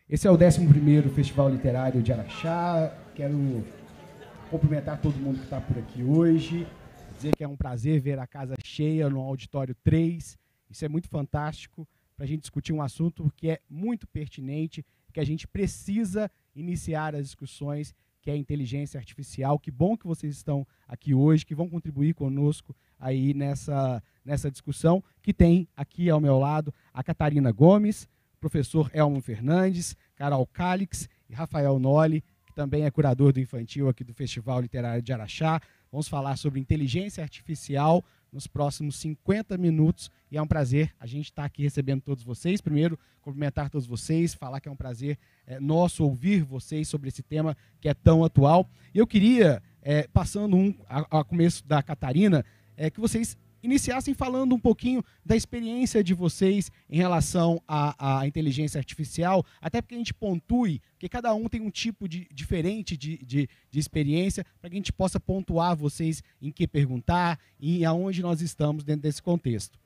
Esse é o 11º Festival Literário de Araxá. Quero cumprimentar todo mundo que está por aqui hoje, dizer que é um prazer ver a casa cheia no Auditório 3. Isso é muito fantástico para a gente discutir um assunto que é muito pertinente, que a gente precisa iniciar as discussões, que é a inteligência artificial. Que bom que vocês estão aqui hoje, que vão contribuir conosco aí nessa discussão, que tem aqui ao meu lado a Catarina Gomes, professor Elmo Fernandes, Carol Calix e Rafael Noli, que também é curador do infantil aqui do Festival Literário de Araxá. Vamos falar sobre inteligência artificial nos próximos 50 minutos, e é um prazer a gente estar aqui recebendo todos vocês. Primeiro, cumprimentar todos vocês, falar que é um prazer nosso ouvir vocês sobre esse tema que é tão atual. E eu queria, passando ao começo da Catarina, que vocês iniciassem falando um pouquinho da experiência de vocês em relação à inteligência artificial, até porque a gente pontue, porque cada um tem um tipo diferente de experiência, para que a gente possa pontuar vocês em que perguntar e aonde nós estamos dentro desse contexto.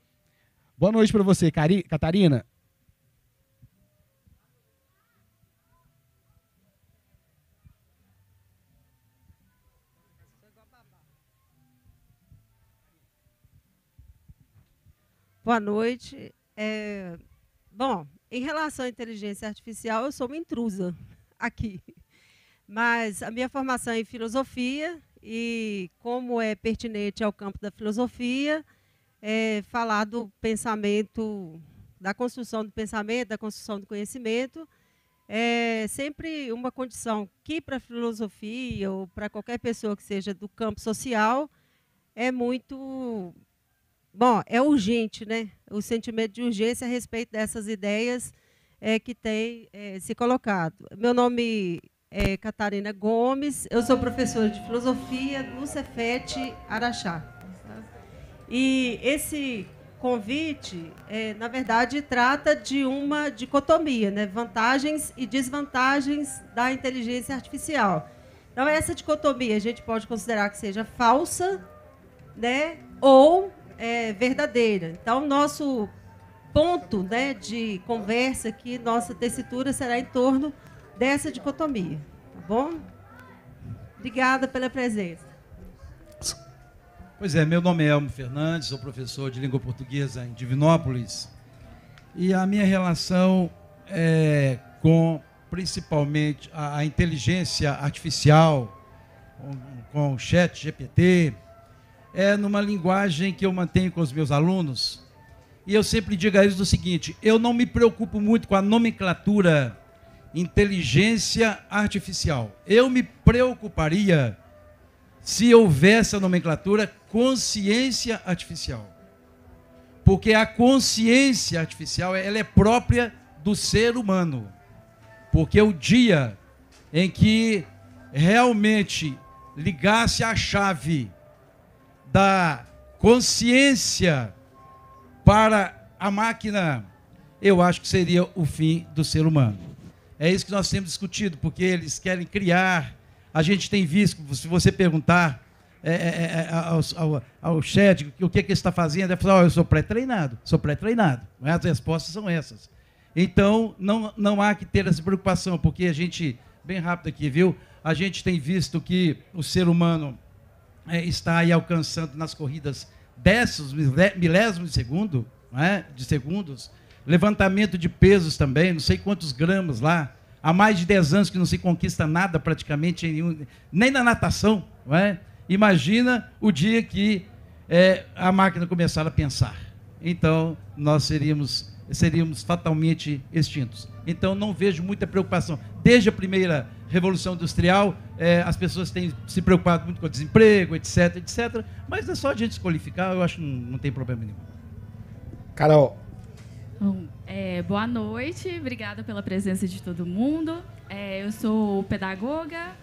Boa noite para você, Catarina. Boa noite. Bom, em relação à inteligência artificial, eu sou uma intrusa aqui. Mas a minha formação é em filosofia e, como é pertinente ao campo da filosofia, falar do pensamento, da construção do pensamento, da construção do conhecimento, é sempre uma condição que, para a filosofia ou para qualquer pessoa que seja do campo social, é muito... Bom, é urgente, né? O sentimento de urgência a respeito dessas ideias que tem se colocado. Meu nome é Catarina Gomes, eu sou professora de filosofia no Cefet Araxá. Tá? E esse convite, na verdade, trata de uma dicotomia, né? Vantagens e desvantagens da inteligência artificial. Então, essa dicotomia a gente pode considerar que seja falsa, né? Ou verdadeira. Então, nosso ponto, né, de conversa aqui, nossa tessitura será em torno dessa dicotomia. Tá bom? Obrigada pela presença. Pois é, meu nome é Elmo Fernandes, sou professor de língua portuguesa em Divinópolis, e a minha relação é com, principalmente, a inteligência artificial, com o chat GPT, numa linguagem que eu mantenho com os meus alunos, e eu sempre digo a eles o seguinte: eu não me preocupo muito com a nomenclatura inteligência artificial. Eu me preocuparia se houvesse a nomenclatura consciência artificial. Porque a consciência artificial, ela é própria do ser humano. Porque o dia em que realmente ligasse a chave da consciência para a máquina, eu acho que seria o fim do ser humano. É isso que nós temos discutido, porque eles querem criar. A gente tem visto, se você perguntar ao chat o que ele está fazendo, ele fala: eu sou pré-treinado, não é? As respostas são essas. Então, não há que ter essa preocupação, porque a gente, bem rápido aqui, viu? A gente tem visto que o ser humano está aí alcançando nas corridas milésimos de segundo, não é? De segundos, levantamento de pesos também, não sei quantos gramas lá, há mais de 10 anos que não se conquista nada praticamente, nem na natação, não é? Imagina o dia que a máquina começar a pensar. Então, nós seríamos fatalmente extintos. Então, não vejo muita preocupação. Desde a primeira Revolução Industrial, as pessoas têm se preocupado muito com o desemprego, etc, etc. Mas é só a gente se qualificar, eu acho que não tem problema nenhum. Carol. Bom, boa noite, obrigada pela presença de todo mundo. Eu sou pedagoga,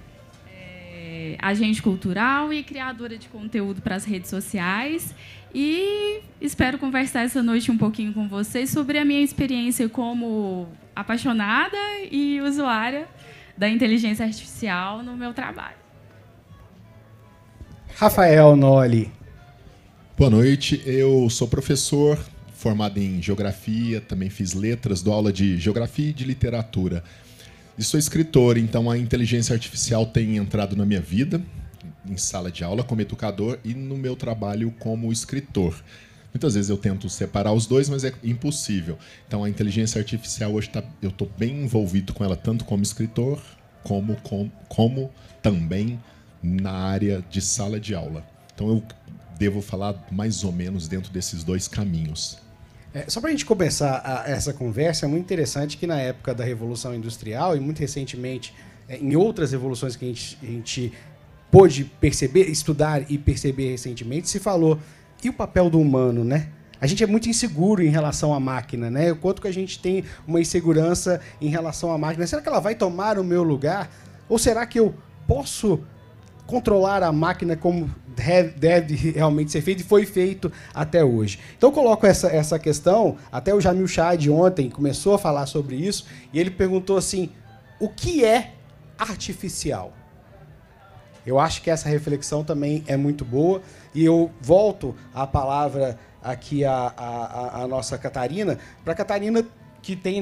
agente cultural e criadora de conteúdo para as redes sociais. E espero conversar essa noite um pouquinho com vocês sobre a minha experiência como apaixonada e usuária da inteligência artificial no meu trabalho. Rafael Noli. Boa noite, eu sou professor, formado em geografia, também fiz letras, dou aula de geografia e de literatura. E sou escritor, então a inteligência artificial tem entrado na minha vida, em sala de aula como educador e no meu trabalho como escritor. Muitas vezes eu tento separar os dois, mas é impossível. Então a inteligência artificial hoje eu estou bem envolvido com ela, tanto como escritor, como também na área de sala de aula. Então eu devo falar mais ou menos dentro desses dois caminhos. Só para a gente começar essa conversa, é muito interessante que na época da Revolução Industrial e muito recentemente em outras revoluções que a gente pôde perceber, estudar e perceber recentemente, se falou, e o papel do humano, né? A gente é muito inseguro em relação à máquina, né? O quanto que a gente tem uma insegurança em relação à máquina. Será que ela vai tomar o meu lugar? Ou será que eu posso controlar a máquina como deve realmente ser feito e foi feito até hoje? Então eu coloco essa questão, até o Jamil Chad ontem começou a falar sobre isso, e ele perguntou assim, o que é artificial? Eu acho que essa reflexão também é muito boa, e eu volto a palavra aqui a nossa Catarina, para a Catarina, que tem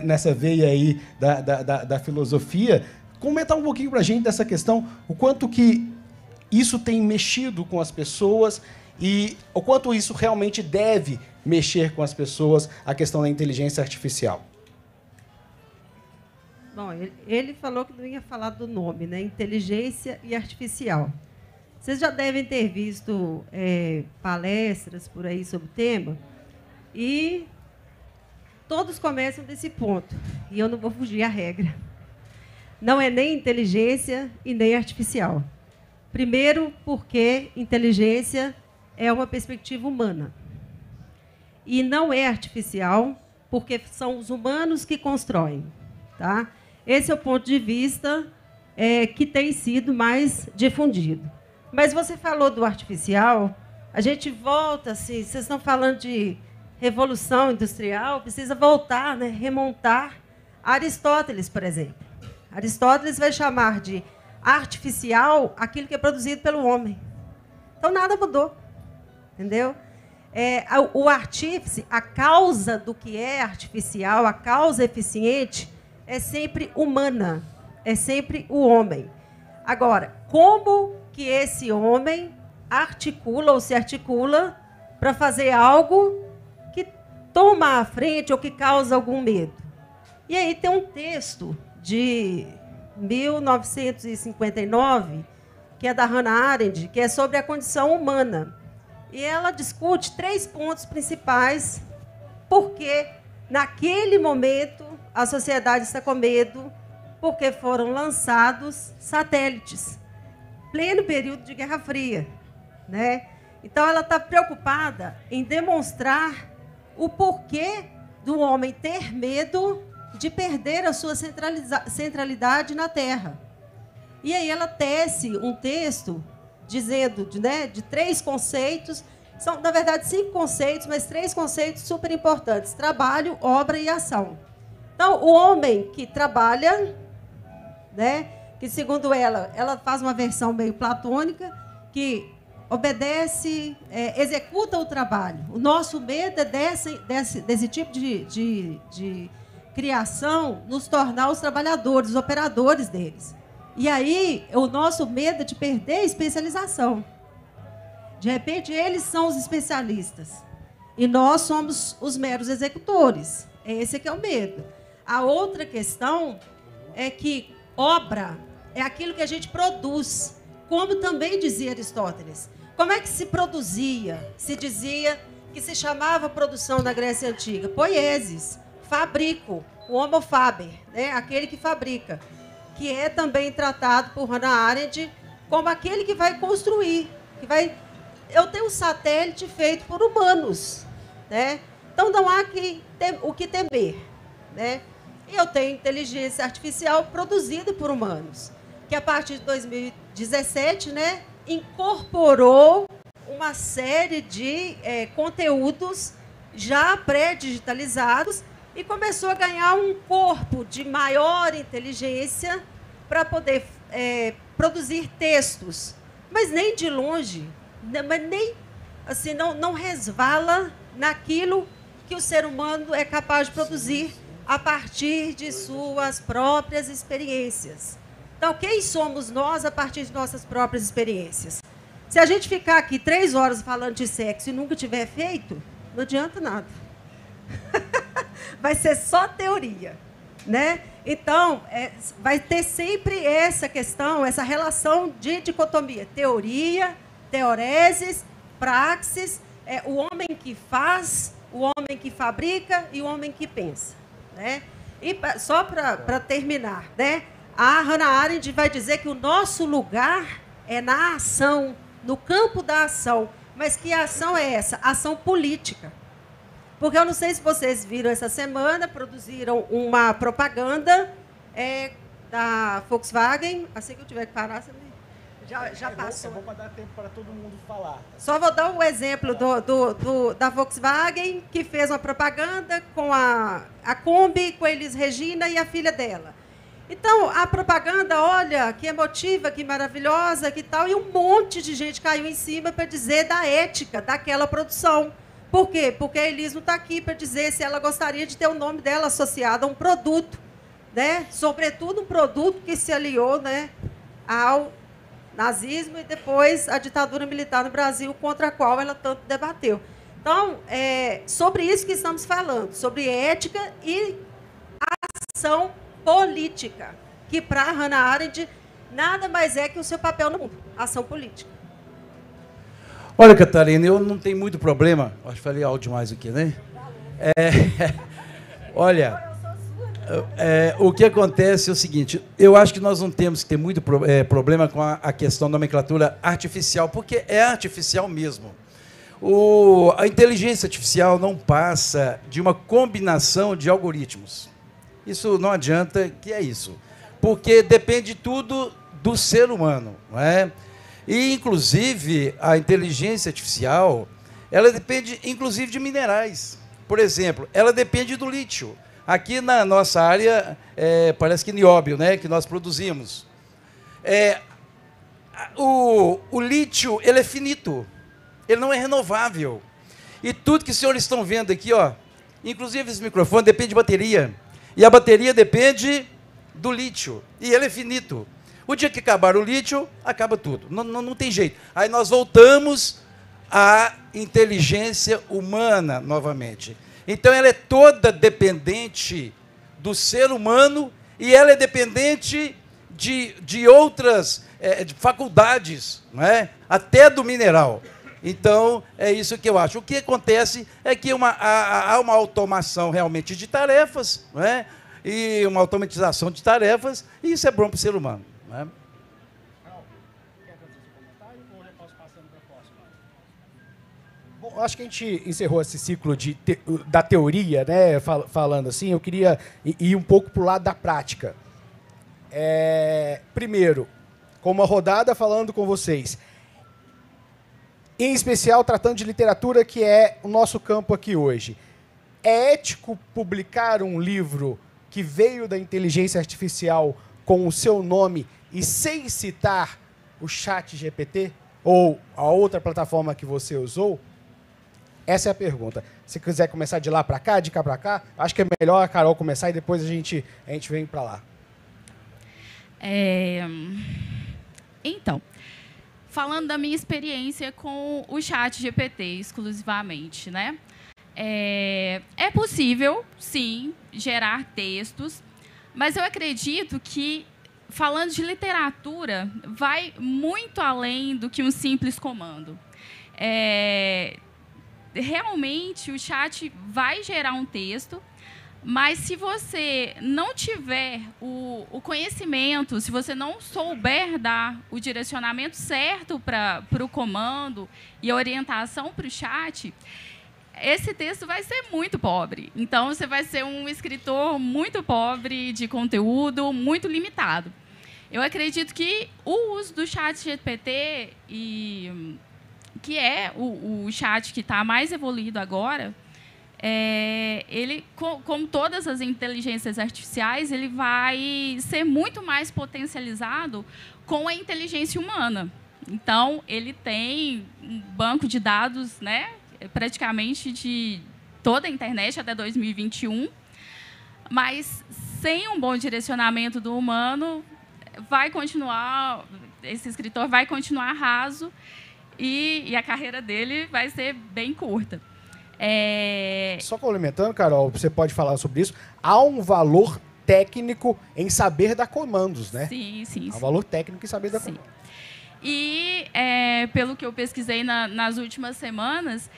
nessa veia aí da filosofia, comentar um pouquinho para a gente dessa questão, o quanto que isso tem mexido com as pessoas e o quanto isso realmente deve mexer com as pessoas, a questão da inteligência artificial. Bom, ele falou que não ia falar do nome, né? Inteligência e artificial. Vocês já devem ter visto palestras por aí sobre o tema, e todos começam desse ponto, e eu não vou fugir à regra. Não é nem inteligência e nem artificial. Primeiro, porque inteligência é uma perspectiva humana. E não é artificial, porque são os humanos que constroem. Tá? Esse é o ponto de vista que tem sido mais difundido. Mas você falou do artificial, a gente volta, assim, vocês estão falando de revolução industrial, precisa voltar, né, remontar a Aristóteles, por exemplo. Aristóteles vai chamar de artificial aquilo que é produzido pelo homem. Então, nada mudou, entendeu? O artífice, a causa do que é artificial, a causa eficiente, é sempre humana, é sempre o homem. Agora, como que esse homem articula ou se articula para fazer algo que toma a frente ou que causa algum medo? E aí tem um texto de 1959, que é da Hannah Arendt, que é sobre a condição humana. E ela discute 3 pontos principais, porque naquele momento a sociedade está com medo, porque foram lançados satélites, pleno período de Guerra Fria, né? Então ela está preocupada em demonstrar o porquê do homem ter medo de perder a sua centralidade na Terra. E aí ela tece um texto dizendo de 3 conceitos, são, na verdade, 5 conceitos, mas 3 conceitos super importantes: trabalho, obra e ação. Então, o homem que trabalha, né, que, segundo ela faz uma versão meio platônica, que obedece, executa o trabalho. O nosso medo é desse tipo de criação nos tornar os trabalhadores, os operadores deles. E aí, o nosso medo é de perder a especialização. De repente, eles são os especialistas. E nós somos os meros executores. Esse que é o medo. A outra questão é que obra é aquilo que a gente produz, como também dizia Aristóteles. Como é que se produzia? Se dizia que se chamava produção na Grécia Antiga poiesis, fabrico, o homo faber, né? Aquele que fabrica, que é também tratado por Hannah Arendt como aquele que vai construir, que vai... Eu tenho um satélite feito por humanos, né? Então não há o que temer, né? E eu tenho inteligência artificial produzida por humanos, que a partir de 2017, né, incorporou uma série de conteúdos já pré-digitalizados e começou a ganhar um corpo de maior inteligência para poder produzir textos, mas nem de longe, mas nem assim, não resvala naquilo que o ser humano é capaz de produzir a partir de suas próprias experiências. Então, quem somos nós a partir de nossas próprias experiências? Se a gente ficar aqui 3 horas falando de sexo e nunca tiver feito, não adianta nada. Vai ser só teoria, né? Então, vai ter sempre essa questão, essa relação de dicotomia. Teoria, teoreses, praxis, o homem que faz, o homem que fabrica e o homem que pensa, né? E só para terminar, né? A Hannah Arendt vai dizer que o nosso lugar é na ação, no campo da ação. Mas que ação é essa? Ação política. Porque eu não sei se vocês viram essa semana, produziram uma propaganda da Volkswagen. Assim que eu tiver que parar, você já passou. Eu vou dar tempo para todo mundo falar. Só vou dar um exemplo da Volkswagen, que fez uma propaganda com a Kombi, com a Elis Regina e a filha dela. Então, a propaganda, olha, que emotiva, que maravilhosa, que tal, e um monte de gente caiu em cima para dizer da ética daquela produção. Por quê? Porque a Elis não está aqui para dizer se ela gostaria de ter o nome dela associado a um produto, né? Sobretudo um produto que se aliou, né, ao nazismo e depois à ditadura militar no Brasil, contra a qual ela tanto debateu. Então, sobre isso que estamos falando, sobre ética e ação política, que para Hannah Arendt nada mais é que o seu papel no mundo, ação política. Olha, Catarina, eu não tenho muito problema, acho que falei algo demais aqui, né? Olha, o que acontece é o seguinte, eu acho que nós não temos que ter muito problema com a questão da nomenclatura artificial, porque é artificial mesmo. A inteligência artificial não passa de uma combinação de algoritmos. Isso não adianta, que é isso. Porque depende tudo do ser humano, não é? E, inclusive, a inteligência artificial, ela depende, inclusive, de minerais. Por exemplo, ela depende do lítio. Aqui na nossa área, parece que nióbio, né, que nós produzimos. O lítio, ele é finito. Ele não é renovável. E tudo que os senhores estão vendo aqui, ó, inclusive esse microfone, depende de bateria. E a bateria depende do lítio. E ele é finito. O dia que acabar o lítio, acaba tudo. Não tem jeito. Aí nós voltamos à inteligência humana novamente. Então, ela é toda dependente do ser humano e ela é dependente de outras faculdades, não é? Até do mineral. Então, é isso que eu acho. O que acontece é que há uma automação realmente de tarefas, não é? E uma automatização de tarefas, e isso é bom para o ser humano. Não é? Quer fazer seu comentário ou eu posso passando para a próxima? Bom, acho que a gente encerrou esse ciclo da teoria, né? Falando assim, eu queria ir um pouco para o lado da prática. Primeiro, com uma rodada falando com vocês. Em especial, tratando de literatura, que é o nosso campo aqui hoje. É ético publicar um livro que veio da inteligência artificial com o seu nome e sem citar o ChatGPT ou a outra plataforma que você usou? Essa é a pergunta. Se quiser começar de lá para cá, de cá para cá, acho que é melhor a Carol começar e depois a gente vem para lá. Então, falando da minha experiência com o ChatGPT exclusivamente, né? É possível, sim, gerar textos, mas eu acredito que, falando de literatura, vai muito além do que um simples comando. Realmente, o chat vai gerar um texto, mas se você não tiver o conhecimento, se você não souber dar o direcionamento certo para o comando e a orientação para o chat, esse texto vai ser muito pobre. Então, você vai ser um escritor muito pobre de conteúdo, muito limitado. Eu acredito que o uso do ChatGPT, que é o chat que está mais evoluído agora, ele, como todas as inteligências artificiais, ele vai ser muito mais potencializado com a inteligência humana. Então, ele tem um banco de dados, né, praticamente de toda a internet até 2021, mas sem um bom direcionamento do humano, esse escritor vai continuar raso e a carreira dele vai ser bem curta. Só complementando, Carol, você pode falar sobre isso. Há um valor técnico em saber dar comandos, né? Sim. Há um valor técnico em saber dar comandos. E, pelo que eu pesquisei nas últimas semanas,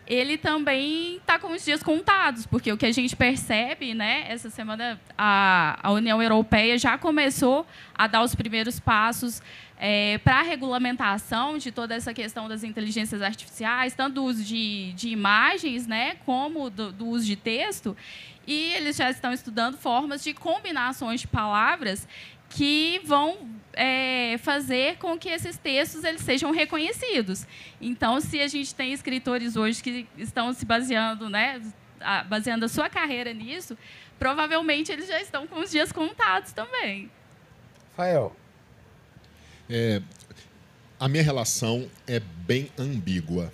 ele também está com os dias contados, porque o que a gente percebe, né, essa semana a União Europeia já começou a dar os primeiros passos para a regulamentação de toda essa questão das inteligências artificiais, tanto do uso de imagens, né, como do uso de texto, e eles já estão estudando formas de combinações de palavras que vão fazer com que esses textos eles sejam reconhecidos. Então, se a gente tem escritores hoje que estão se baseando, né, baseando a sua carreira nisso, provavelmente eles já estão com os dias contados também. Rafael. A minha relação é bem ambígua,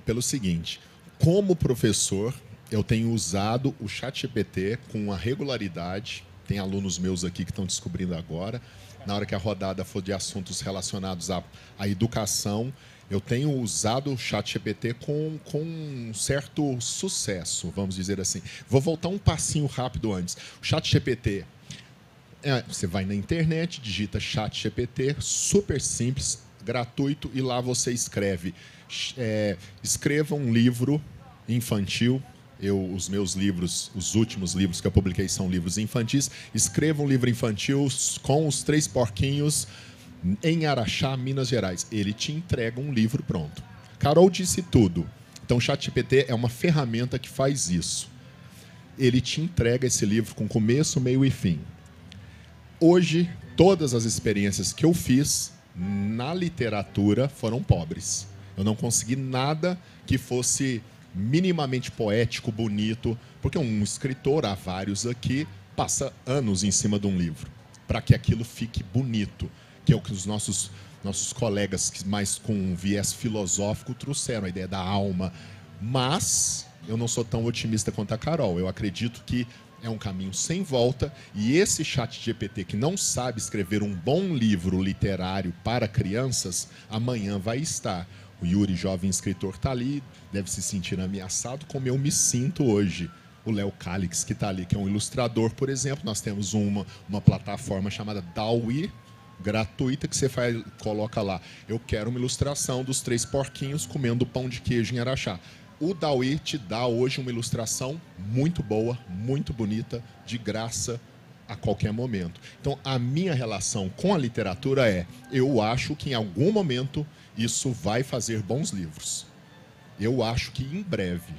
pelo seguinte: como professor, eu tenho usado o ChatGPT com uma regularidade. Tem alunos meus aqui que estão descobrindo agora. Na hora que a rodada for de assuntos relacionados à educação, eu tenho usado o ChatGPT com um certo sucesso, vamos dizer assim. Vou voltar um passinho rápido antes. O ChatGPT, você vai na internet, digita ChatGPT, super simples, gratuito, e lá você escreve. Escreva um livro infantil. Os meus livros, os últimos livros que eu publiquei são livros infantis. Escreva um livro infantil com os 3 porquinhos em Araxá, Minas Gerais. Ele te entrega um livro pronto. Carol disse tudo. Então, o ChatGPT é uma ferramenta que faz isso. Ele te entrega esse livro com começo, meio e fim. Hoje, todas as experiências que eu fiz na literatura foram pobres. Eu não consegui nada que fosse minimamente poético, bonito, porque um escritor, há vários aqui, passa anos em cima de um livro para que aquilo fique bonito, que é o que os nossos colegas mais com viés filosófico trouxeram, a ideia da alma. Mas eu não sou tão otimista quanto a Carol. Eu acredito que é um caminho sem volta, e esse ChatGPT que não sabe escrever um bom livro literário para crianças, amanhã vai estar. O Yuri, jovem escritor, está ali, deve se sentir ameaçado, como eu me sinto hoje. O Léo Calix, que está ali, que é um ilustrador, por exemplo. Nós temos uma plataforma chamada DALL-E, gratuita, que você coloca lá: eu quero uma ilustração dos 3 porquinhos comendo pão de queijo em Araxá. O DALL-E te dá hoje uma ilustração muito boa, muito bonita, de graça, a qualquer momento. Então, a minha relação com a literatura eu acho que em algum momento isso vai fazer bons livros. Eu acho que em breve.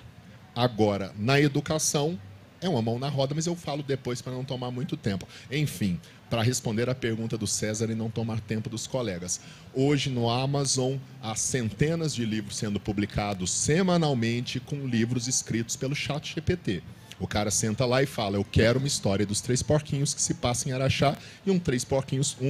Agora, na educação, é uma mão na roda, mas eu falo depois para não tomar muito tempo. Enfim, para responder a pergunta do César e não tomar tempo dos colegas. Hoje, no Amazon, há centenas de livros sendo publicados semanalmente com livros escritos pelo ChatGPT. O cara senta lá e fala: eu quero uma história dos 3 porquinhos que se passa em Araxá, e um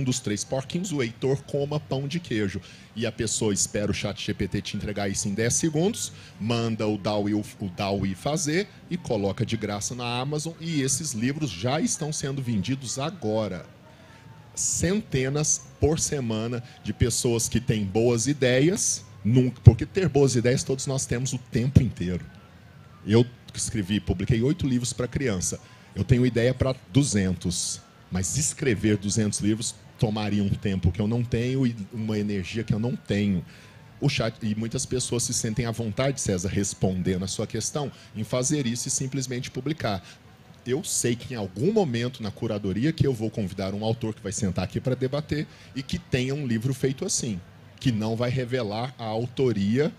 dos 3 porquinhos, o Heitor, coma pão de queijo. E a pessoa espera o ChatGPT te entregar isso em 10 segundos, manda o DALL-E fazer e coloca de graça na Amazon, e esses livros já estão sendo vendidos agora. Centenas por semana de pessoas que têm boas ideias, porque ter boas ideias todos nós temos o tempo inteiro. Eu publiquei 8 livros para criança. Eu tenho ideia para 200, mas escrever 200 livros tomaria um tempo que eu não tenho e uma energia que eu não tenho. E muitas pessoas se sentem à vontade, César, respondendo a sua questão, em fazer isso e simplesmente publicar. Eu sei que em algum momento na curadoria que eu vou convidar um autor que vai sentar aqui para debater e que tenha um livro feito assim, que não vai revelar a autoria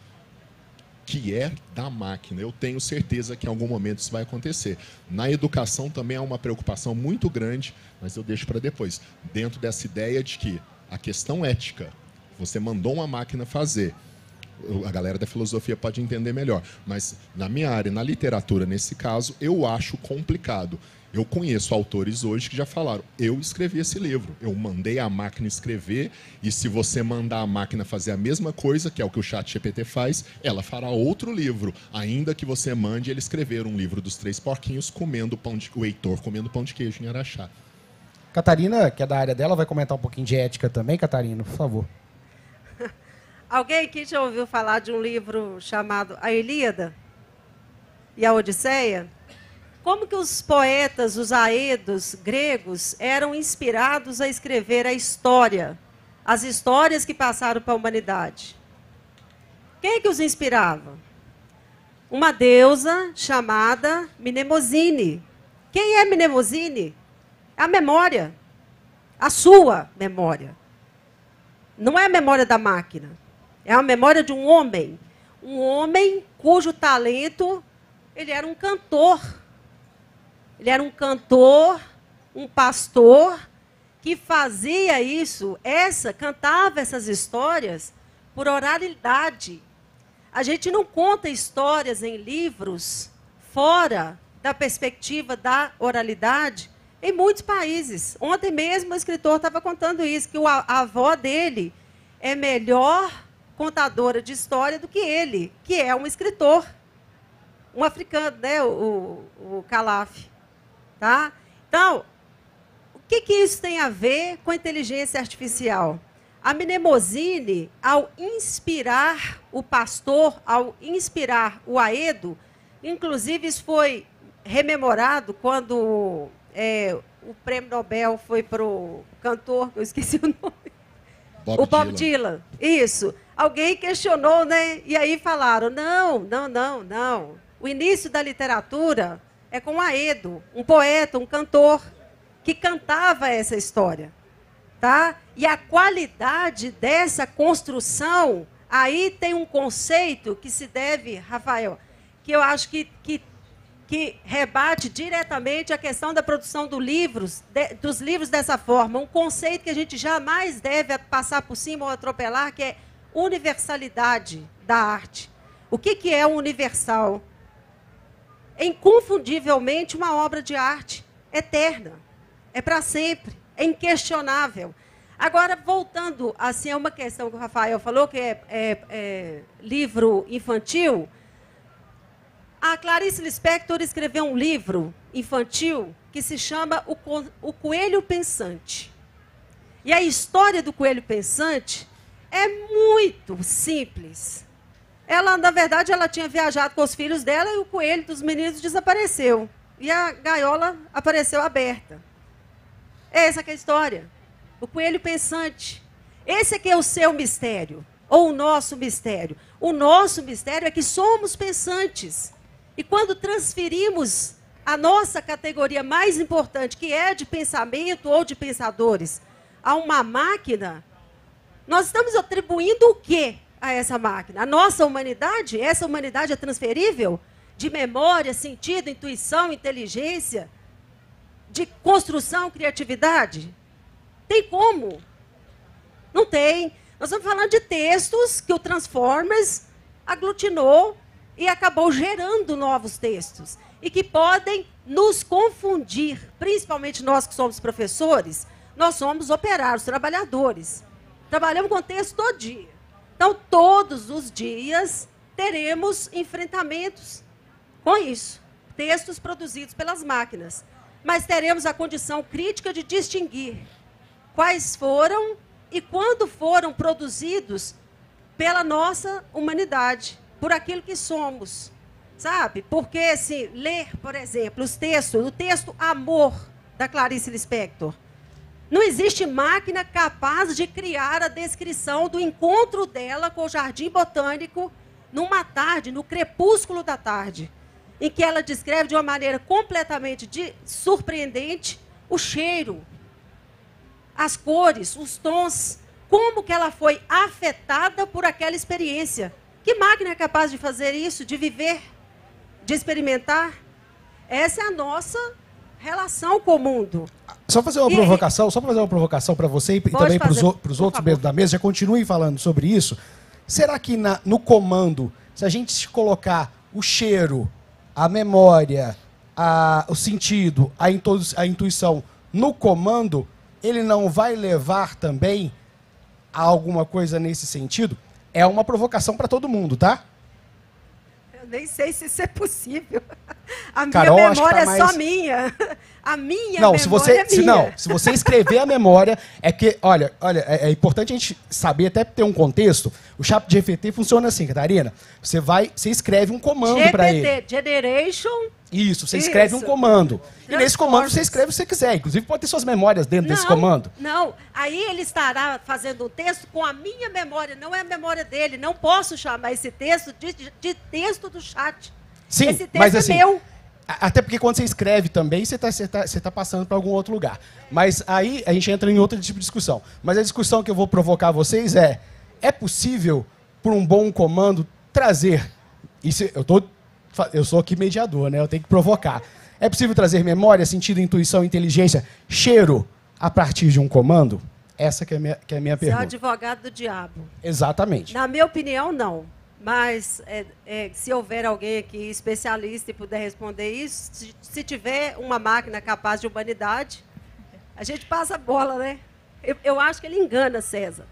que é da máquina. Eu tenho certeza que em algum momento isso vai acontecer. Na educação também há uma preocupação muito grande, mas eu deixo para depois. Dentro dessa ideia de que a questão ética, você mandou uma máquina fazer, A galera da filosofia pode entender melhor. Mas na minha área, na literatura, nesse caso, eu acho complicado. Eu conheço autores hoje que já falaram, eu escrevi esse livro, eu mandei a máquina escrever, e se você mandar a máquina fazer a mesma coisa, que é o que o ChatGPT faz, ela fará outro livro, ainda que você mande ele escrever um livro dos 3 porquinhos comendo o Heitor comendo pão de queijo em Araxá. Catarina, que é da área dela, vai comentar um pouquinho de ética também, Catarina, por favor. Alguém aqui já ouviu falar de um livro chamado A Ilíada e a Odisseia? Como que os poetas, os aedos gregos, eram inspirados a escrever a história, as histórias que passaram para a humanidade? Quem é que os inspirava? Uma deusa chamada Mnemosine. Quem é Mnemosine? A memória, a sua memória. Não é a memória da máquina, é a memória de um homem cujo talento, ele era um cantor. Ele era um cantor, um pastor, que fazia isso, cantava essas histórias por oralidade. A gente não conta histórias em livros fora da perspectiva da oralidade em muitos países. Ontem mesmo o escritor estava contando isso, que a avó dele é melhor contadora de história do que ele, que é um escritor, um africano, né, o Calaf. Tá? Então, o que isso tem a ver com a inteligência artificial? A Mnemosine, ao inspirar o pastor, ao inspirar o aedo, inclusive isso foi rememorado quando o prêmio Nobel foi para o cantor, eu esqueci o nome. Bob Dylan. Isso. Alguém questionou, né? E aí falaram, não. O início da literatura é com Aedo, um poeta, um cantor, que cantava essa história. Tá? E a qualidade dessa construção, aí tem um conceito que se deve, Rafael, que eu acho que rebate diretamente a questão da produção dos livros dessa forma. Um conceito que a gente jamais deve passar por cima ou atropelar, que é universalidade da arte. O que é o universal? É inconfundivelmente uma obra de arte eterna. É para sempre. É inquestionável. Agora, voltando assim, a uma questão que o Rafael falou, que é livro infantil, a Clarice Lispector escreveu um livro infantil que se chama O Coelho Pensante. E a história do Coelho Pensante é muito simples. Ela, na verdade, ela tinha viajado com os filhos dela e o coelho dos meninos desapareceu. E a gaiola apareceu aberta. Essa que é a história. O coelho pensante. Esse aqui é o seu mistério, ou o nosso mistério. O nosso mistério é que somos pensantes. E quando transferimos a nossa categoria mais importante, que é de pensamento ou de pensadores, a uma máquina, nós estamos atribuindo o quê a essa máquina? A nossa humanidade? Essa humanidade é transferível? De memória, sentido, intuição, inteligência, de construção, criatividade? Tem como? Não tem. Nós estamos falando de textos que o Transformers aglutinou e acabou gerando novos textos. E que podem nos confundir, principalmente nós que somos professores, nós somos operários, trabalhadores. Trabalhamos com texto todo dia. Então, todos os dias teremos enfrentamentos com isso. Textos produzidos pelas máquinas. Mas teremos a condição crítica de distinguir quais foram e quando foram produzidos pela nossa humanidade, por aquilo que somos. Sabe? Porque, assim, ler, por exemplo, o texto Amor, da Clarice Lispector, não existe máquina capaz de criar a descrição do encontro dela com o jardim botânico numa tarde, no crepúsculo da tarde, em que ela descreve de uma maneira completamente surpreendente o cheiro, as cores, os tons, como que ela foi afetada por aquela experiência. Que máquina é capaz de fazer isso, de viver, de experimentar? Essa é a nossa relação com o mundo. Só fazer uma provocação, para você e também para os outros membros da mesa, já continuem falando sobre isso. será que no comando, se a gente colocar o cheiro, a memória, o sentido, a intuição no comando, ele não vai levar também a alguma coisa nesse sentido? É uma provocação para todo mundo, tá? Eu nem sei se isso é possível. A minha Carol, memória tá é só minha. A minha memória é minha. Se você escrever a memória, é que, olha, é importante a gente saber, até ter um contexto. O ChatGPT funciona assim, Catarina. Você escreve um comando para ele. Generation. Isso, você escreve um comando. E nesse comando você escreve o que você quiser. Inclusive pode ter suas memórias dentro desse comando. Não, aí ele estará fazendo um texto com a minha memória, não é a memória dele. Não posso chamar esse texto de texto do chat. Sim, esse texto mas assim, é meu. Até porque quando você escreve também, você tá passando para algum outro lugar. Mas aí a gente entra em outro tipo de discussão. Mas a discussão que eu vou provocar vocês é possível, por um bom comando, trazer... Eu sou aqui mediador, né? Eu tenho que provocar. É possível trazer memória, sentido, intuição, inteligência, cheiro, a partir de um comando? Essa que é a minha pergunta. Você é o advogado do diabo. Exatamente. Na minha opinião, não. Mas se houver alguém aqui especialista e puder responder isso, se tiver uma máquina capaz de humanidade, a gente passa a bola, né? Eu acho que ele engana, César.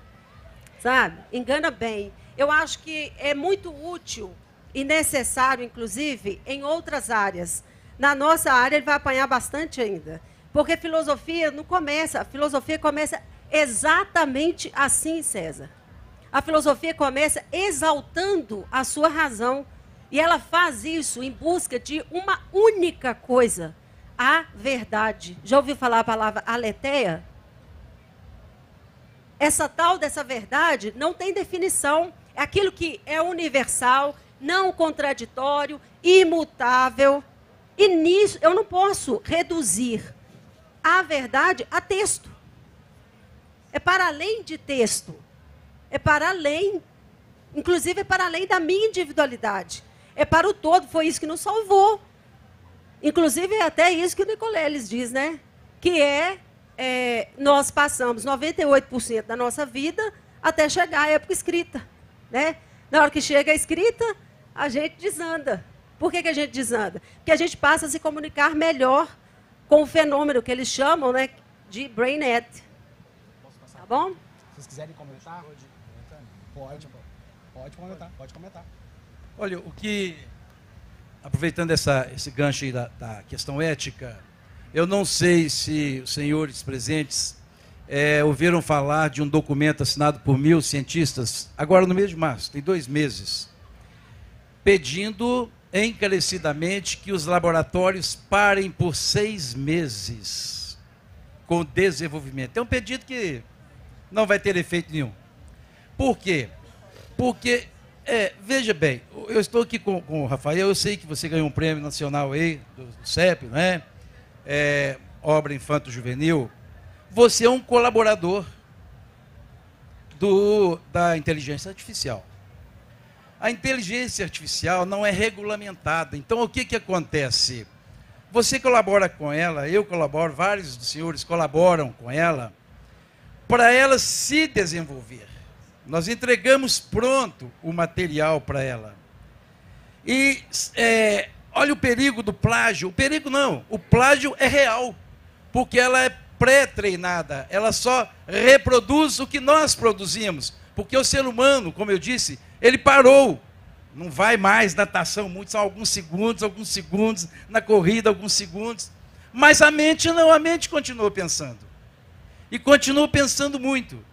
Sabe? Engana bem. Eu acho que é muito útil e necessário, inclusive, em outras áreas. Na nossa área, ele vai apanhar bastante ainda. Porque filosofia não começa. A filosofia começa exatamente assim, César. A filosofia começa exaltando a sua razão. E ela faz isso em busca de uma única coisa, a verdade. Já ouviu falar a palavra aletheia? Essa tal dessa verdade não tem definição. É aquilo que é universal, não contraditório, imutável. E nisso eu não posso reduzir a verdade a texto. É para além de texto. É para além, inclusive é para além da minha individualidade. É para o todo, foi isso que nos salvou. Inclusive é até isso que o Nicoleles diz, né? Que nós passamos 98% da nossa vida até chegar à época escrita. Né? Na hora que chega a escrita, a gente desanda. Por que a gente desanda? Porque a gente passa a se comunicar melhor com o fenômeno que eles chamam, né, de brainnet. Tá bom? Se vocês quiserem comentar, pode comentar. Olha, aproveitando esse gancho aí da questão ética, eu não sei se os senhores presentes ouviram falar de um documento assinado por 1.000 cientistas, agora no mês de março, tem 2 meses, pedindo encarecidamente que os laboratórios parem por 6 meses com o desenvolvimento. É um pedido que não vai ter efeito nenhum. Por quê? Porque, veja bem, eu estou aqui com o Rafael, eu sei que você ganhou um prêmio nacional aí, do CEP, não é? Obra infanto-juvenil. Você é um colaborador da inteligência artificial. A inteligência artificial não é regulamentada. Então, o que acontece? Você colabora com ela, eu colaboro, vários dos senhores colaboram com ela, para ela se desenvolver. Nós entregamos pronto o material para ela. E olha o perigo do plágio. O perigo não, o plágio é real, porque ela é pré-treinada, ela só reproduz o que nós produzimos, porque o ser humano, como eu disse, ele parou, não vai mais natação muito, são alguns segundos, na corrida alguns segundos, mas a mente não, a mente continua pensando, e continua pensando muito,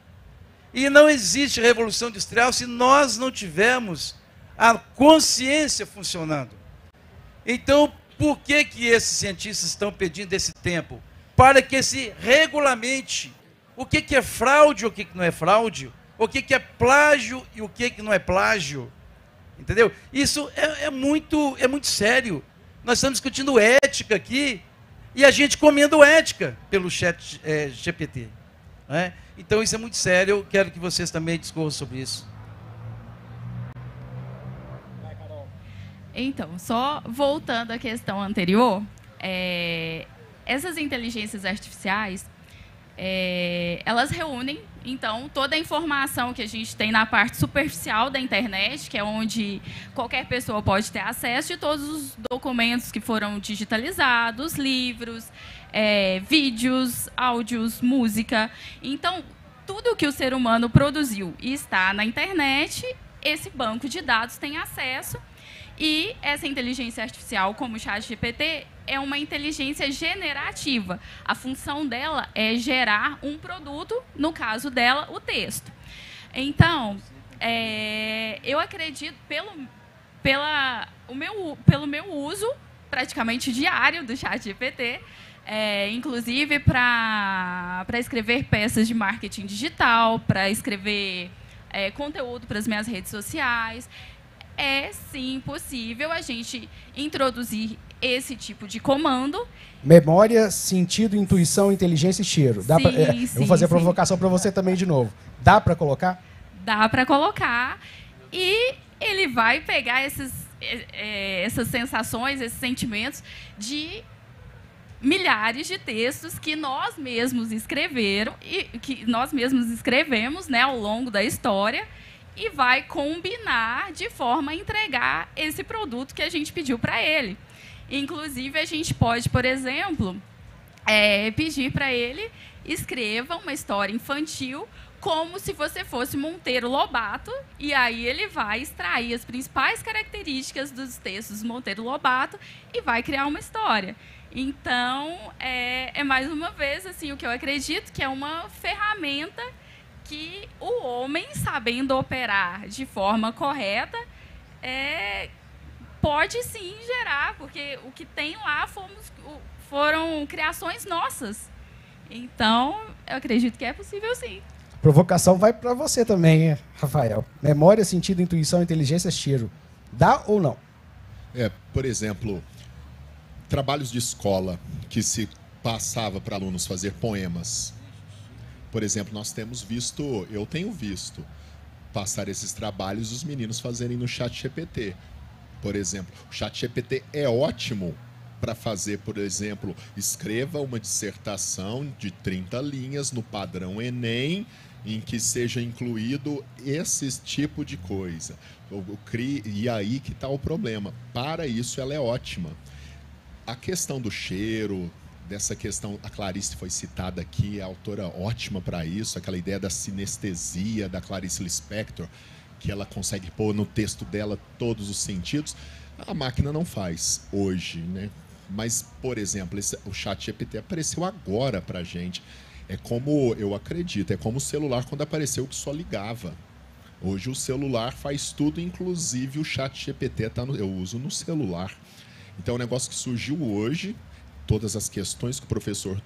e não existe revolução industrial se nós não tivermos a consciência funcionando. Então, por que esses cientistas estão pedindo esse tempo? Para que se regulamente o que é fraude e o que não é fraude, o que é plágio e o que não é plágio. Entendeu? Isso é muito sério. Nós estamos discutindo ética aqui e a gente comendo ética pelo chat GPT. Né? Então isso é muito sério, eu quero que vocês também discorram sobre isso. Então, só voltando à questão anterior, essas inteligências artificiais, elas reúnem, então, toda a informação que a gente tem na parte superficial da internet, que é onde qualquer pessoa pode ter acesso, de todos os documentos que foram digitalizados, livros, vídeos, áudios, música. Então, tudo que o ser humano produziu e está na internet, esse banco de dados tem acesso. E essa inteligência artificial, como o ChatGPT, é uma inteligência generativa. A função dela é gerar um produto, no caso dela, o texto. Então, eu acredito, pelo meu uso praticamente diário do ChatGPT, inclusive para escrever peças de marketing digital, para escrever conteúdo para as minhas redes sociais, é sim possível a gente introduzir esse tipo de comando. Memória, sentido, intuição, inteligência e cheiro. Dá eu vou fazer a provocação para você também de novo. Dá para colocar? Dá para colocar. E ele vai pegar essas sensações, esses sentimentos de milhares de textos que nós mesmos escrevemos, né, ao longo da história, e vai combinar de forma a entregar esse produto que a gente pediu para ele. Inclusive, a gente pode, por exemplo, pedir para ele escreva uma história infantil como se você fosse Monteiro Lobato, e aí ele vai extrair as principais características dos textos do Monteiro Lobato e vai criar uma história. Então, mais uma vez assim, o que eu acredito que é uma ferramenta que o homem, sabendo operar de forma correta, pode sim gerar, porque o que tem lá foram criações nossas. Então, eu acredito que é possível sim. Provocação vai para você também, Rafael. Memória, sentido, intuição, inteligência, cheiro. Dá ou não? Por exemplo, trabalhos de escola que se passava para alunos fazer poemas. Por exemplo, eu tenho visto passar esses trabalhos os meninos fazerem no ChatGPT. Por exemplo, o ChatGPT é ótimo para fazer, por exemplo, escreva uma dissertação de 30 linhas no padrão Enem, em que seja incluído esse tipo de coisa. E aí que está o problema. Para isso, ela é ótima. A questão do cheiro, dessa questão, a Clarice foi citada aqui, é a autora ótima para isso, aquela ideia da sinestesia da Clarice Lispector, que ela consegue pôr no texto dela todos os sentidos. A máquina não faz hoje, né? Mas, por exemplo, o ChatGPT apareceu agora para a gente. É como, eu acredito, é como o celular quando apareceu que só ligava. Hoje o celular faz tudo, inclusive o ChatGPT eu uso no celular. Então é um negócio que surgiu hoje, todas as questões que o professor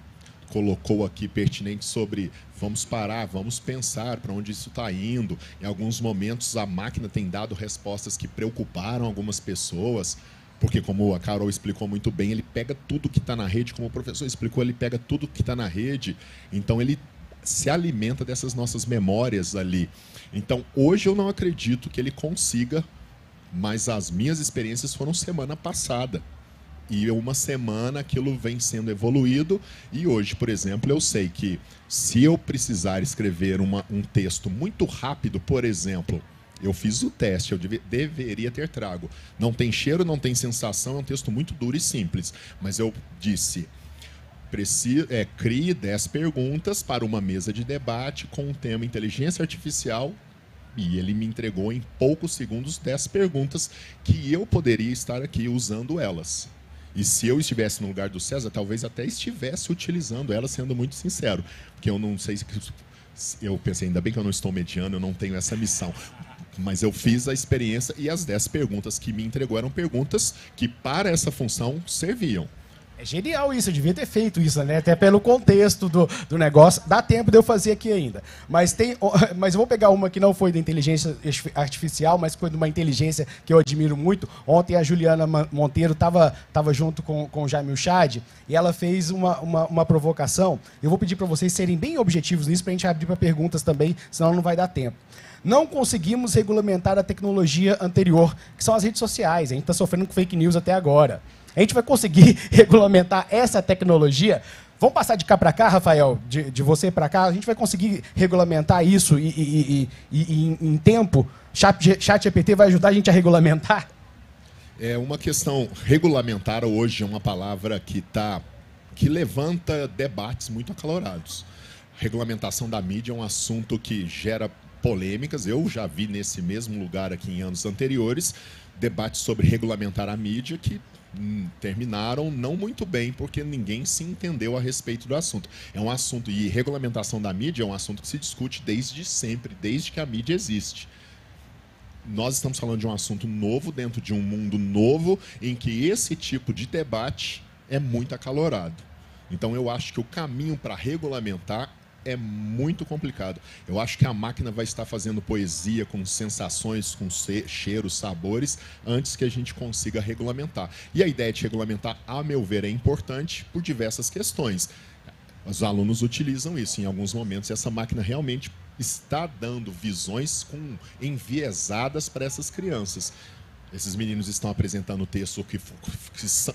colocou aqui pertinentes sobre vamos parar, vamos pensar para onde isso está indo. Em alguns momentos a máquina tem dado respostas que preocuparam algumas pessoas, porque como a Carol explicou muito bem, ele pega tudo que está na rede, como o professor explicou, ele pega tudo que está na rede, então ele se alimenta dessas nossas memórias ali. Então hoje eu não acredito que ele consiga, mas as minhas experiências foram semana passada. E uma semana aquilo vem sendo evoluído, e hoje, por exemplo, eu sei que se eu precisar escrever um texto muito rápido, por exemplo, eu fiz o teste, eu deveria ter trago. Não tem cheiro, não tem sensação, é um texto muito duro e simples. Mas eu disse, crie 10 perguntas para uma mesa de debate com o tema inteligência artificial, e ele me entregou em poucos segundos 10 perguntas que eu poderia estar aqui usando elas. E se eu estivesse no lugar do César, talvez até estivesse utilizando ela, sendo muito sincero. Porque eu não sei se... Eu pensei, ainda bem que eu não estou mediano, eu não tenho essa missão. Mas eu fiz a experiência e as 10 perguntas que me entregou eram perguntas que para essa função serviam. É genial isso, eu devia ter feito isso, né? Até pelo contexto do negócio. Dá tempo de eu fazer aqui ainda. Mas eu vou pegar uma que não foi da inteligência artificial, mas foi de uma inteligência que eu admiro muito. Ontem a Juliana Monteiro estava junto com o Jamil Chad e ela fez uma provocação. Eu vou pedir para vocês serem bem objetivos nisso para a gente abrir para perguntas também, senão não vai dar tempo. Não conseguimos regulamentar a tecnologia anterior, que são as redes sociais. A gente está sofrendo com fake news até agora. A gente vai conseguir regulamentar essa tecnologia? Vamos passar de cá para cá, Rafael, de você para cá. A gente vai conseguir regulamentar isso e em tempo? ChatGPT vai ajudar a gente a regulamentar? É uma questão regulamentar hoje, é uma palavra que levanta debates muito acalorados. Regulamentação da mídia é um assunto que gera polêmicas. Eu já vi nesse mesmo lugar aqui em anos anteriores debates sobre regulamentar a mídia que terminaram não muito bem, porque ninguém se entendeu a respeito do assunto. É um assunto, e regulamentação da mídia é um assunto que se discute desde sempre, desde que a mídia existe. Nós estamos falando de um assunto novo, dentro de um mundo novo, em que esse tipo de debate é muito acalorado. Então eu acho que o caminho para regulamentar é muito complicado. Eu acho que a máquina vai estar fazendo poesia com sensações, com cheiros, sabores, antes que a gente consiga regulamentar. E a ideia de regulamentar, a meu ver, é importante por diversas questões. Os alunos utilizam isso em alguns momentos, e essa máquina realmente está dando visões enviesadas para essas crianças. Esses meninos estão apresentando textos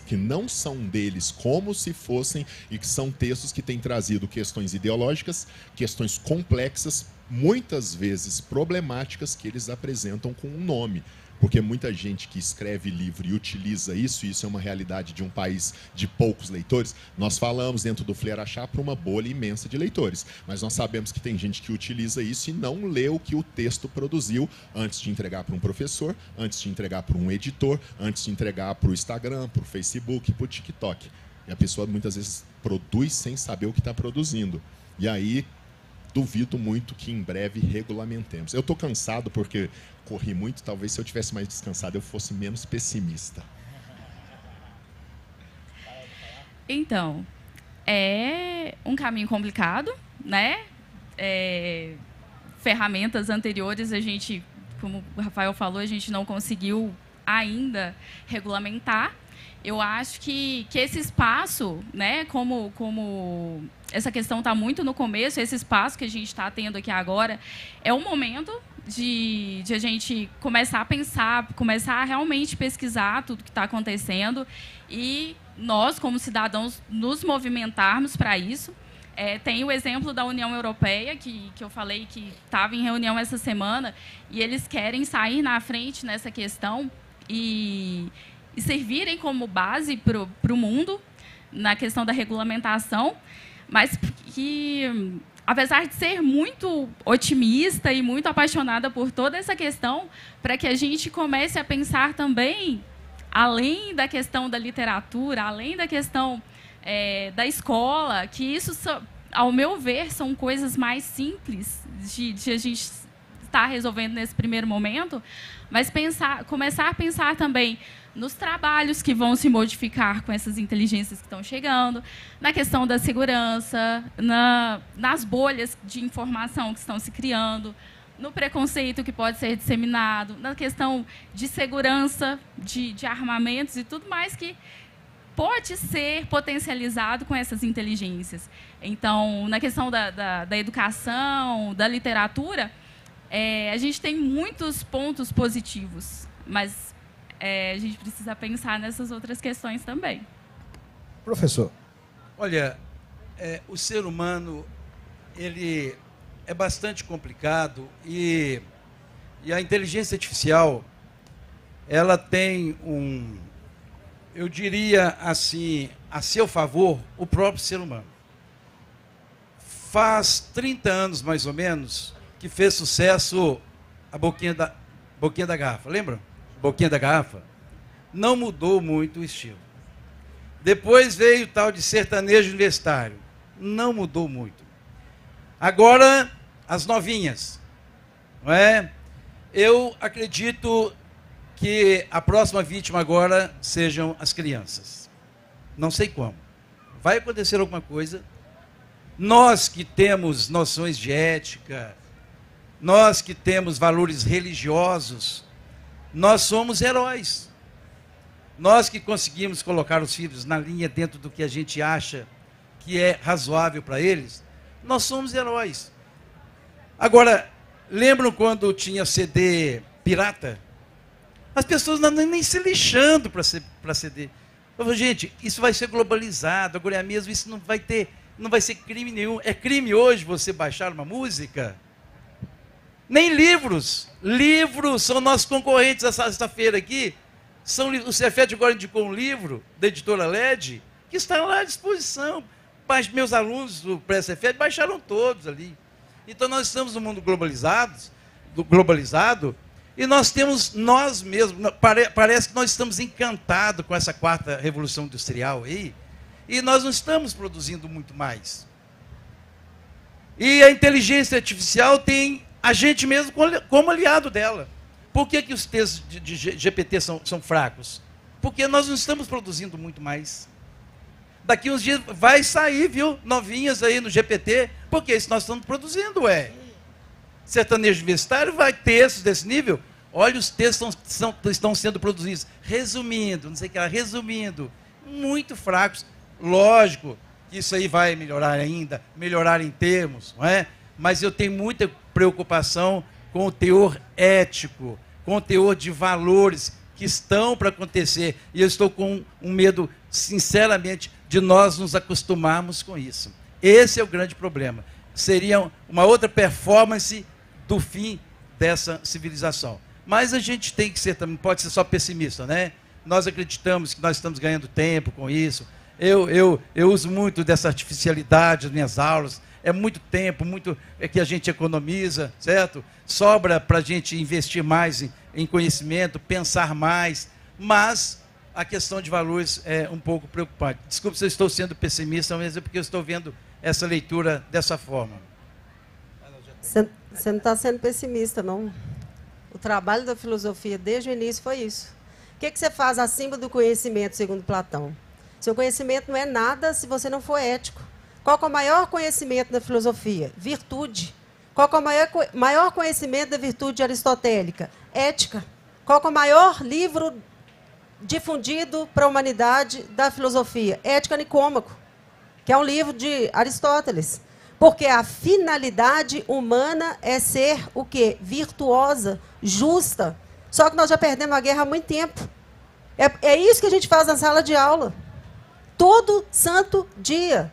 que não são deles, como se fossem, e que são textos que têm trazido questões ideológicas, questões complexas, muitas vezes problemáticas, que eles apresentam com um nome. Porque muita gente que escreve livro e utiliza isso, e isso é uma realidade de um país de poucos leitores. Nós falamos dentro do Fleirachá para uma bolha imensa de leitores, mas nós sabemos que tem gente que utiliza isso e não lê o que o texto produziu antes de entregar para um professor, antes de entregar para um editor, antes de entregar para o Instagram, para o Facebook, para o TikTok. E a pessoa muitas vezes produz sem saber o que está produzindo. E aí duvido muito que em breve regulamentemos. Eu estou cansado porque corri muito, talvez se eu tivesse mais descansado eu fosse menos pessimista. Então, é um caminho complicado, né? Ferramentas anteriores, a gente, como o Rafael falou, a gente não conseguiu ainda regulamentar. Eu acho que esse espaço, né, como essa questão está muito no começo, esse espaço que a gente está tendo aqui agora, é um momento de a gente começar a pensar, começar a realmente pesquisar tudo que está acontecendo e nós, como cidadãos, nos movimentarmos para isso. Tem o exemplo da União Europeia, que eu falei que estava em reunião essa semana, e eles querem sair na frente nessa questão e servirem como base para o mundo na questão da regulamentação, mas que, apesar de ser muito otimista e muito apaixonada por toda essa questão, para que a gente comece a pensar também, além da questão da literatura, além da questão da escola, que isso, ao meu ver, são coisas mais simples de a gente estar resolvendo nesse primeiro momento, mas começar a pensar também nos trabalhos que vão se modificar com essas inteligências que estão chegando, na questão da segurança, nas bolhas de informação que estão se criando, no preconceito que pode ser disseminado, na questão de segurança, de armamentos e tudo mais que pode ser potencializado com essas inteligências. Então, na questão da educação, da literatura, a gente tem muitos pontos positivos, mas a gente precisa pensar nessas outras questões também. Professor. Olha, o ser humano, ele é bastante complicado e a inteligência artificial, ela tem eu diria assim, a seu favor, o próprio ser humano. Faz 30 anos, mais ou menos, que fez sucesso a Boquinha da Garrafa, lembra? Boquinha da Garrafa. Não mudou muito o estilo. Depois veio o tal de sertanejo universitário. Não mudou muito. Agora, as novinhas. Não é? Eu acredito que a próxima vítima agora sejam as crianças. Não sei como. Vai acontecer alguma coisa. Nós que temos noções de ética, nós que temos valores religiosos, nós somos heróis. Nós que conseguimos colocar os filhos na linha dentro do que a gente acha que é razoável para eles, nós somos heróis. Agora, lembram quando tinha CD pirata? As pessoas não nem se lixando para CD. Eu falo, gente, isso vai ser globalizado, agora é mesmo, isso não vai ser crime nenhum. É crime hoje você baixar uma música? Nem livros. Livros são nossos concorrentes essa feira aqui. O Cefet agora indicou um livro da editora LED que está lá à disposição. Meus alunos do pré-Cefet baixaram todos ali. Então nós estamos no mundo globalizado e nós mesmos, parece que nós estamos encantados com essa quarta revolução industrial aí, e nós não estamos produzindo muito mais. E a inteligência artificial tem a gente mesmo como aliado dela. Por que os textos de GPT são fracos? Porque nós não estamos produzindo muito mais. Daqui uns dias vai sair, viu, novinhas aí no GPT, porque isso nós estamos produzindo, Sertanejo universitário vai textos desse nível. Olha, os textos estão sendo produzidos. Resumindo, não sei o que lá, resumindo. Muito fracos. Lógico que isso aí vai melhorar ainda, melhorar em termos, não é? Mas eu tenho muita preocupação com o teor ético, com o teor de valores que estão para acontecer. E eu estou com um medo, sinceramente, de nós nos acostumarmos com isso. Esse é o grande problema. Seria uma outra performance do fim dessa civilização. Mas a gente tem que ser também, pode ser só pessimista, né? Nós acreditamos que nós estamos ganhando tempo com isso. Eu uso muito dessa artificialidade nas minhas aulas. É muito tempo, que a gente economiza, certo? Sobra para a gente investir mais em conhecimento, pensar mais. Mas a questão de valores é um pouco preocupante. Desculpe se eu estou sendo pessimista, mas é porque eu estou vendo essa leitura dessa forma. Você não está sendo pessimista, não. O trabalho da filosofia desde o início foi isso. O que você faz acima do conhecimento, segundo Platão? Seu conhecimento não é nada se você não for ético. Qual é o maior conhecimento da filosofia? Virtude. Qual é o maior conhecimento da virtude aristotélica? Ética. Qual é o maior livro difundido para a humanidade da filosofia? Ética Nicômaco, que é um livro de Aristóteles. Porque a finalidade humana é ser o quê? Virtuosa, justa. Só que nós já perdemos a guerra há muito tempo. É isso que a gente faz na sala de aula. Todo santo dia.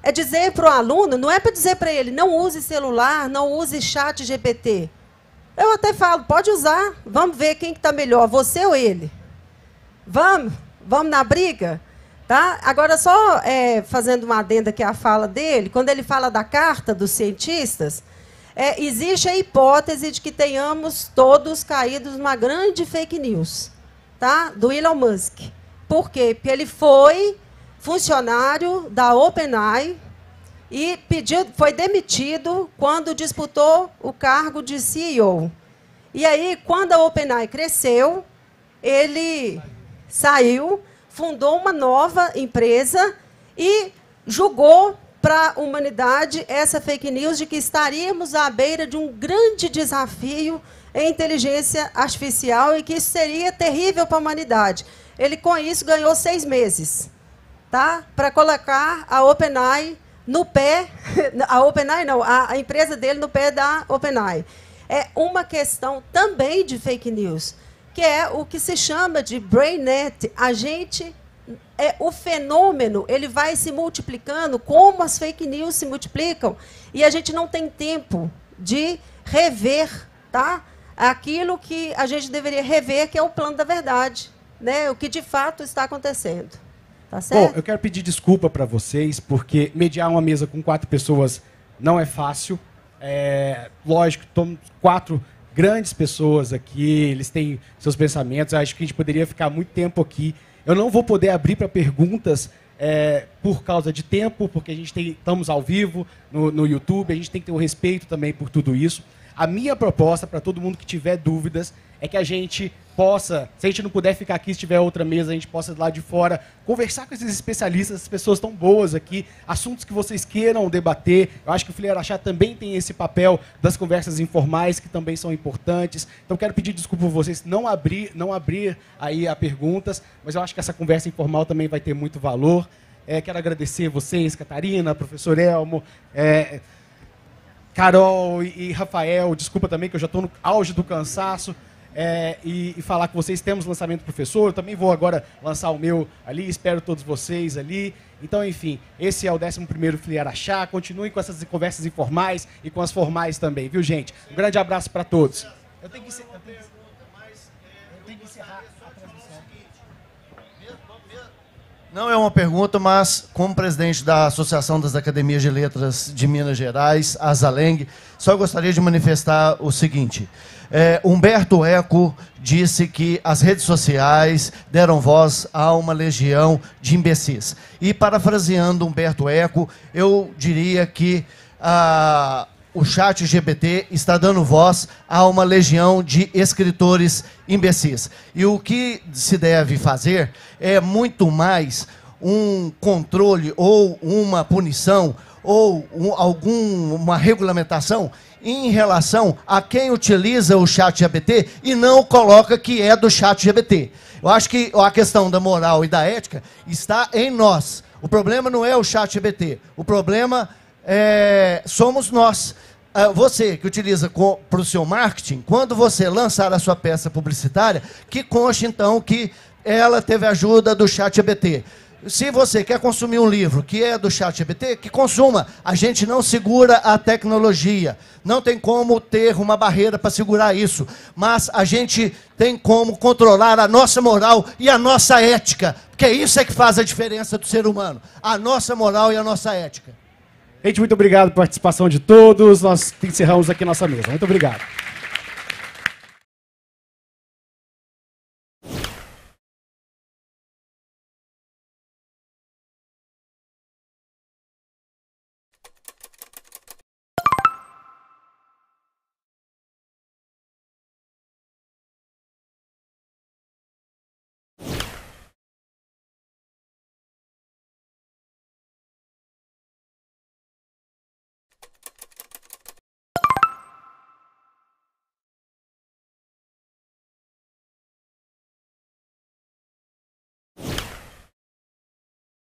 É dizer para o aluno, não é para dizer para ele, não use celular, não use chat GPT. Eu até falo, pode usar, vamos ver quem está melhor, você ou ele. Vamos na briga? Tá? Agora, só fazendo uma adenda aqui à fala dele, quando ele fala da carta dos cientistas, existe a hipótese de que tenhamos todos caído numa grande fake news, tá? Do Elon Musk. Por quê? Porque ele foi funcionário da OpenAI e foi demitido quando disputou o cargo de CEO. E aí, quando a OpenAI cresceu, ele saiu, fundou uma nova empresa e julgou para a humanidade essa fake news de que estaríamos à beira de um grande desafio em inteligência artificial e que isso seria terrível para a humanidade. Ele, com isso, ganhou 6 meses, tá? Para colocar a OpenAI no pé, a empresa dele no pé da OpenAI. É uma questão também de fake news, que é o que se chama de BrainNet. O fenômeno ele vai se multiplicando como as fake news se multiplicam, e a gente não tem tempo de rever, tá? Aquilo que a gente deveria rever, que é o plano da verdade, né? O que de fato está acontecendo. Tá certo? Bom, eu quero pedir desculpa para vocês, porque mediar uma mesa com 4 pessoas não é fácil. Lógico, estão 4 grandes pessoas aqui, eles têm seus pensamentos, acho que a gente poderia ficar muito tempo aqui. Eu não vou poder abrir para perguntas por causa de tempo, porque estamos ao vivo no YouTube, a gente tem que ter um respeito também por tudo isso. A minha proposta para todo mundo que tiver dúvidas é que a gente possa, se a gente não puder ficar aqui, se tiver outra mesa, a gente possa ir lá de fora, conversar com esses especialistas, essas pessoas tão boas aqui, assuntos que vocês queiram debater. Eu acho que o Filho Araxá também tem esse papel das conversas informais, que também são importantes. Então, quero pedir desculpa por vocês não abrir aí a perguntas, mas eu acho que essa conversa informal também vai ter muito valor. Quero agradecer vocês, Catarina, professor Elmo, Carol e Rafael. Desculpa também que eu já estou no auge do cansaço. e falar com vocês. Temos lançamento do professor, eu também vou agora lançar o meu ali, espero todos vocês ali. Então, enfim, esse é o 11º FLIE Araxá. Continuem com essas conversas informais e com as formais também, viu, gente? Um grande abraço para todos. Eu tenho que encerrar a transmissão. Não é uma pergunta, mas como presidente da Associação das Academias de Letras de Minas Gerais, a ASALENG, só gostaria de manifestar o seguinte. Humberto Eco disse que as redes sociais deram voz a uma legião de imbecis. E, parafraseando Humberto Eco, eu diria que o ChatGPT está dando voz a uma legião de escritores imbecis. E o que se deve fazer é muito mais um controle ou uma punição ou alguma regulamentação em relação a quem utiliza o ChatGPT e não coloca que é do ChatGPT. Eu acho que a questão da moral e da ética está em nós. O problema não é o ChatGPT, o problema somos nós. Você que utiliza para o seu marketing, quando você lançar a sua peça publicitária, que conste então que ela teve ajuda do ChatGPT. Se você quer consumir um livro que é do ChatGPT, que consuma. A gente não segura a tecnologia. Não tem como ter uma barreira para segurar isso. Mas a gente tem como controlar a nossa moral e a nossa ética. Porque isso é que faz a diferença do ser humano. A nossa moral e a nossa ética. Gente, muito obrigado pela participação de todos. Nós encerramos aqui nossa mesa. Muito obrigado.